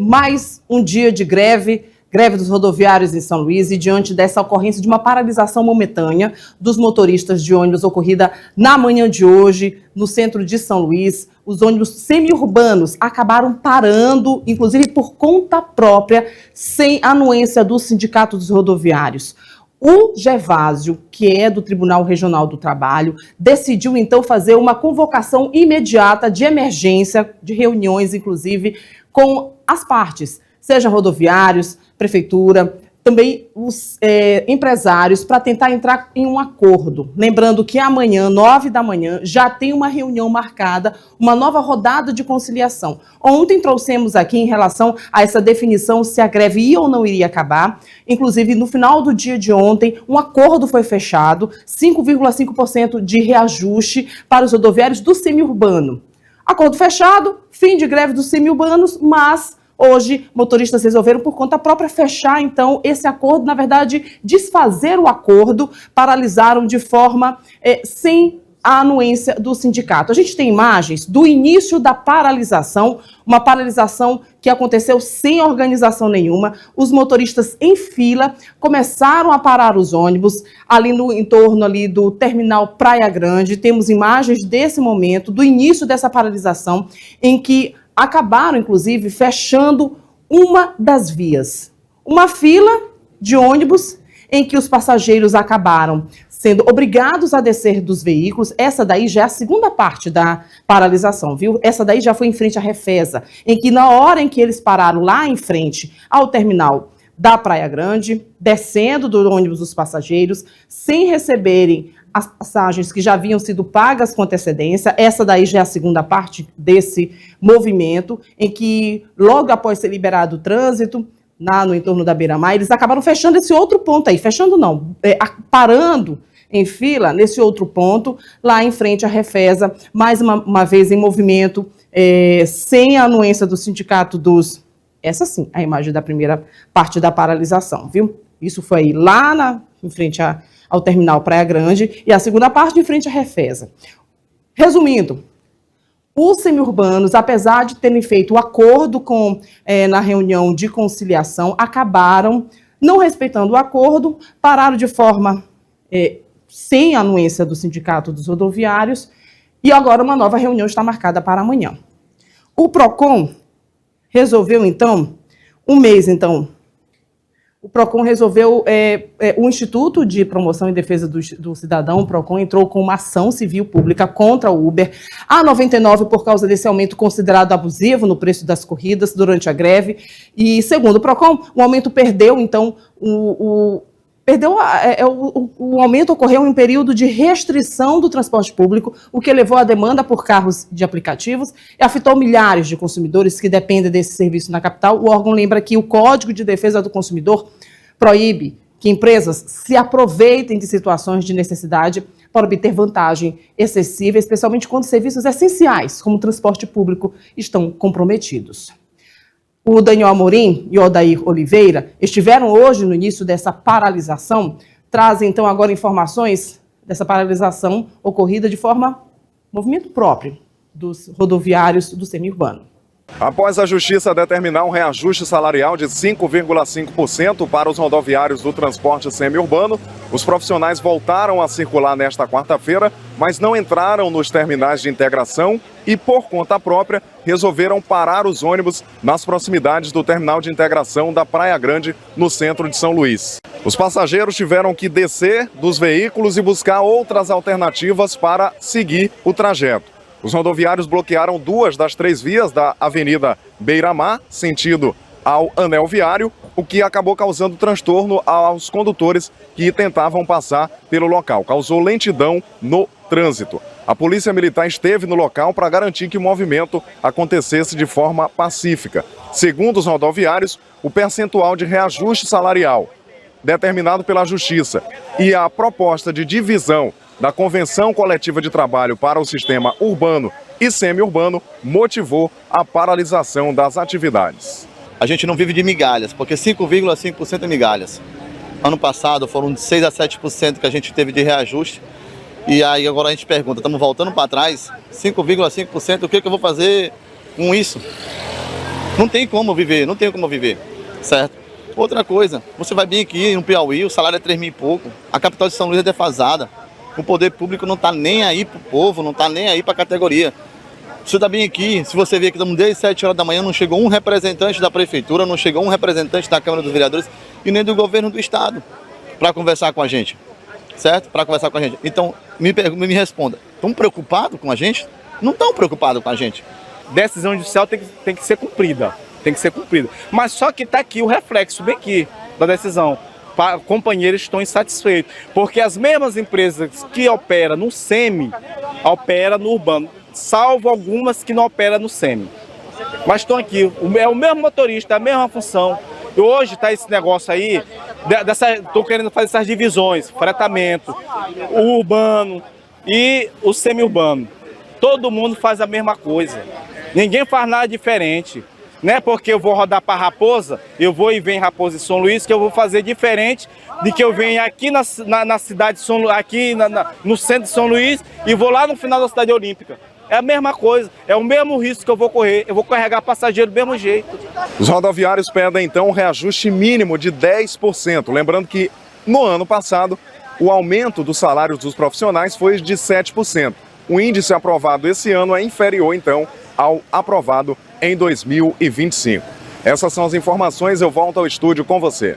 Mais um dia de greve dos rodoviários em São Luís, e diante dessa ocorrência de uma paralisação momentânea dos motoristas de ônibus ocorrida na manhã de hoje, no centro de São Luís, os ônibus semi-urbanos acabaram parando, inclusive por conta própria, sem anuência do Sindicato dos Rodoviários. O Gervásio, que é do Tribunal Regional do Trabalho, decidiu então fazer uma convocação imediata de emergência, de reuniões, inclusive, com as partes, seja rodoviários, prefeitura, também os empresários, para tentar entrar em um acordo. Lembrando que amanhã, 9 da manhã, já tem uma reunião marcada, uma nova rodada de conciliação. Ontem trouxemos aqui em relação a essa definição se a greve ia ou não iria acabar. Inclusive, no final do dia de ontem, um acordo foi fechado, 5,5% de reajuste para os rodoviários do semiurbano. Acordo fechado, fim de greve dos semiurbanos, mas hoje motoristas resolveram por conta própria fechar então esse acordo, na verdade desfazer o acordo, paralisaram de forma sem a anuência do sindicato. A gente tem imagens do início da paralisação, uma paralisação que aconteceu sem organização nenhuma. Os motoristas em fila começaram a parar os ônibus ali no entorno ali do terminal Praia Grande. Temos imagens desse momento, do início dessa paralisação, em que acabaram, inclusive, fechando uma das vias. Uma fila de ônibus em que os passageiros acabaram sendo obrigados a descer dos veículos. Essa daí já é a segunda parte da paralisação, viu? Essa daí já foi em frente à Refesa, em que na hora em que eles pararam lá em frente ao terminal da Praia Grande, descendo do ônibus os passageiros, sem receberem as passagens que já haviam sido pagas com antecedência. Essa daí já é a segunda parte desse movimento, em que logo após ser liberado o trânsito, no entorno da Beira-Mar, eles acabaram fechando esse outro ponto aí, fechando não, parando em fila nesse outro ponto, lá em frente à Refesa, mais uma vez em movimento, sem a anuência do sindicato dos... Essa sim, a imagem da primeira parte da paralisação, viu? Isso foi lá em frente ao terminal Praia Grande, e a segunda parte em frente à Refesa. Resumindo, os semiurbanos, apesar de terem feito o acordo na reunião de conciliação, acabaram não respeitando o acordo, pararam de forma sem anuência do Sindicato dos Rodoviários, e agora uma nova reunião está marcada para amanhã. O PROCON resolveu, então, o PROCON resolveu, o Instituto de Promoção e Defesa do Cidadão, o PROCON, entrou com uma ação civil pública contra o Uber, a 99, por causa desse aumento considerado abusivo no preço das corridas durante a greve. E, segundo o PROCON, o aumento perdeu, então, o aumento ocorreu em um período de restrição do transporte público, o que levou à demanda por carros de aplicativos e afetou milhares de consumidores que dependem desse serviço na capital. O órgão lembra que o Código de Defesa do Consumidor proíbe que empresas se aproveitem de situações de necessidade para obter vantagem excessiva, especialmente quando serviços essenciais, como o transporte público, estão comprometidos. O Daniel Amorim e o Odair Oliveira estiveram hoje no início dessa paralisação, trazem então agora informações dessa paralisação ocorrida de movimento próprio dos rodoviários do semiurbano. Após a Justiça determinar um reajuste salarial de 5,5% para os rodoviários do transporte semiurbano, os profissionais voltaram a circular nesta quarta-feira, mas não entraram nos terminais de integração e, por conta própria, resolveram parar os ônibus nas proximidades do terminal de integração da Praia Grande, no centro de São Luís. Os passageiros tiveram que descer dos veículos e buscar outras alternativas para seguir o trajeto. Os rodoviários bloquearam 2 das 3 vias da Avenida Beira-Mar, sentido ao anel viário, o que acabou causando transtorno aos condutores que tentavam passar pelo local. Causou lentidão no trânsito. A Polícia Militar esteve no local para garantir que o movimento acontecesse de forma pacífica. Segundo os rodoviários, o percentual de reajuste salarial determinado pela Justiça e a proposta de divisão da Convenção Coletiva de Trabalho para o Sistema Urbano e Semiurbano motivou a paralisação das atividades. A gente não vive de migalhas, porque 5,5% é migalhas. Ano passado foram de 6 a 7% que a gente teve de reajuste. E aí agora a gente pergunta, estamos voltando para trás, 5,5%, o que eu vou fazer com isso? Não tem como viver, não tem como viver, certo? Outra coisa, você vai bem aqui no Piauí, o salário é 3 mil e pouco, a capital de São Luís é defasada, o poder público não está nem aí pro povo, não está nem aí para a categoria. Você está bem aqui, se você ver que estamos desde 7 horas da manhã, não chegou um representante da prefeitura, não chegou um representante da Câmara dos Vereadores e nem do governo do estado para conversar com a gente, certo? Para conversar com a gente. Então, me responda, estão preocupados com a gente? Não estão preocupados com a gente. Decisão judicial tem que ser cumprida, Mas só que está aqui o reflexo, bem aqui, da decisão. Companheiros estão insatisfeitos, porque as mesmas empresas que operam no SEMI, operam no urbano, salvo algumas que não operam no SEMI. Mas estão aqui, é o mesmo motorista, a mesma função. E hoje está esse negócio aí, estão querendo fazer essas divisões, fretamento, o urbano e o semi-urbano. Todo mundo faz a mesma coisa. Ninguém faz nada diferente. Não é porque eu vou rodar para Raposa, eu vou e venho em Raposa e São Luís, que eu vou fazer diferente de que eu venho aqui na cidade de São Luís, aqui no centro de São Luís, e vou lá no final da cidade olímpica. É a mesma coisa, é o mesmo risco que eu vou correr, eu vou carregar passageiro do mesmo jeito. Os rodoviários pedem então um reajuste mínimo de 10%. Lembrando que no ano passado o aumento dos salários dos profissionais foi de 7%. O índice aprovado esse ano é inferior então ao aprovado em 2025. Essas são as informações, eu volto ao estúdio com você.